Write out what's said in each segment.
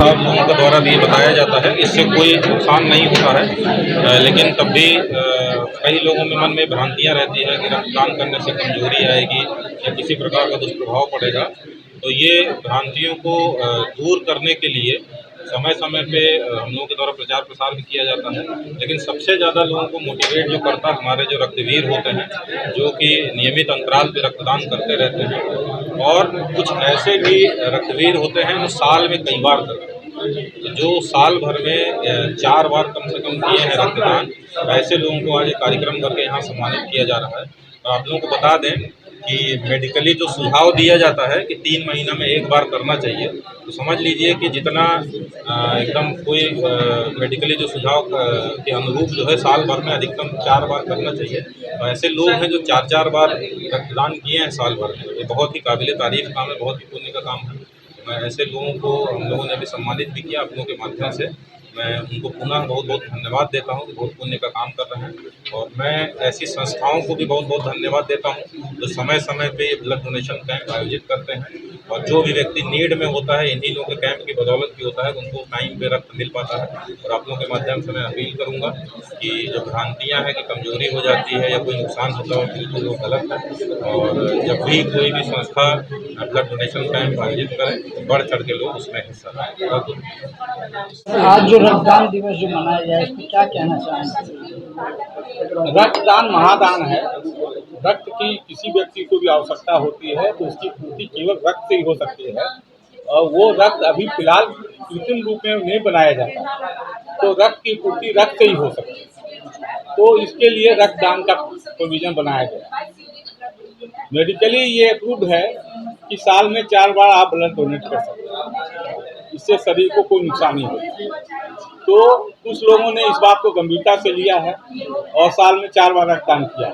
साहब लोगों के द्वारा भी बताया जाता है कि इससे कोई नुकसान नहीं होता है, लेकिन तब भी कई लोगों में मन में भ्रांतियाँ रहती है कि रक्तदान करने से कमजोरी आएगी या किसी प्रकार का दुष्प्रभाव पड़ेगा। तो ये भ्रांतियों को दूर करने के लिए समय समय पे हम लोगों के द्वारा प्रचार प्रसार भी किया जाता है। लेकिन सबसे ज़्यादा लोगों को मोटिवेट जो करता है हमारे जो रक्तवीर होते हैं, जो कि नियमित अंतराल पे रक्तदान करते रहते हैं, और कुछ ऐसे भी रक्तवीर होते हैं जो साल में कई बार करते हैं। तो जो साल भर में 4 बार कम से कम किए हैं रक्तदान, ऐसे लोगों को आज ये कार्यक्रम करके यहाँ सम्मानित किया जा रहा है। और आप लोगों को बता दें कि मेडिकली जो सुझाव दिया जाता है कि 3 महीना में 1 बार करना चाहिए, तो समझ लीजिए कि जितना एकदम कोई मेडिकली जो सुझाव के अनुरूप जो है साल भर में अधिकतम 4 बार करना चाहिए। तो ऐसे लोग हैं जो 4-4 बार रक्तदान किए हैं साल भर में। ये बहुत ही काबिल तारीफ़ काम है, बहुत ही पुण्य का काम है। मैं ऐसे लोगों को हम लोगों ने भी सम्मानित भी किया आप लोगों के माध्यम से। मैं उनको पुनः बहुत बहुत धन्यवाद देता हूँ कि बहुत पुण्य का काम कर रहे हैं। और मैं ऐसी संस्थाओं को भी बहुत बहुत धन्यवाद देता हूँ जो समय समय पे ये ब्लड डोनेशन कैंप आयोजित करते हैं। और जो भी व्यक्ति नीड में होता है, इन्हीं लोगों के कैंप की बदौलत भी होता है, उनको टाइम पे रक्त मिल पाता है। और आप लोगों के माध्यम से मैं अपील करूँगा कि जो भ्रांतियाँ हैं कि कमजोरी हो जाती है या कोई नुकसान होता है, बिल्कुल वो गलत है। और जब भी कोई भी संस्था ब्लड डोनेशन कैंप आयोजित करे, बढ़ चढ़ के लोग उसमें हिस्सा लें। आज जो रक्तदान दिवस जो मनाया जाए, इस पर क्या कहना चाहेंगे? रक्तदान महादान है। रक्त की किसी व्यक्ति को भी आवश्यकता होती है तो उसकी पूर्ति केवल रक्त से ही हो सकती है। और वो रक्त अभी फिलहाल कृत्रिम रूप में नहीं बनाया जाता, तो रक्त की पूर्ति रक्त से ही हो सकती है। तो इसके लिए रक्तदान का प्रोविज़न बनाया गया। मेडिकली ये अप्रूव्ड है कि साल में 4 बार आप ब्लड डोनेट कर सकते हैं, इससे शरीर को कोई नुकसान नहीं होता। तो कुछ लोगों ने इस बात को गंभीरता से लिया है और साल में 4 बार रक्तदान किया।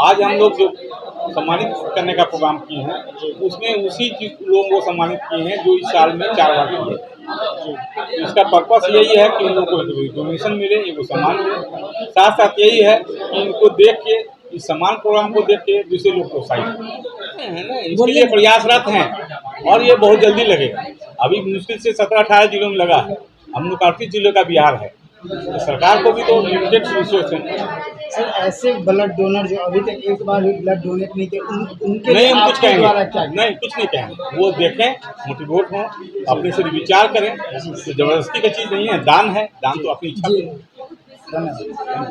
आज हम लोग जो सम्मानित करने का प्रोग्राम किए हैं, उसमें उसी लोगों को सम्मानित किए हैं जो इस साल में 4 बार किए। तो इसका पर्पस यही है कि उन लोगों को डोनेशन मिले, इनको सम्मान मिले। साथ साथ यही है कि इनको देख के, इस सम्मान प्रोग्राम को देख के दूसरे लोग प्रोत्साहित है ना, इसके लिए प्रयासरत हैं। और ये बहुत जल्दी लगेगा। अभी मुश्किल से 17-18 जिलों में लगा है। हम लोग 38 जिलों का बिहार है, तो सरकार को भी तो लिमिटेड रिसोर्स हैं। सर ऐसे ब्लड डोनर जो अभी तक एक बार भी ब्लड डोनेट नहीं किए उनके नहीं लिए हम कुछ आपके द्वारा क्या कहेंगे, नहीं कुछ नहीं कहेंगे, वो देखें, मोटिवेट हों, अपने से विचार करें, तो जबरदस्ती का चीज़ नहीं है, दान है, दान तो अपनी इच्छा जी पे है। धन्यवाद।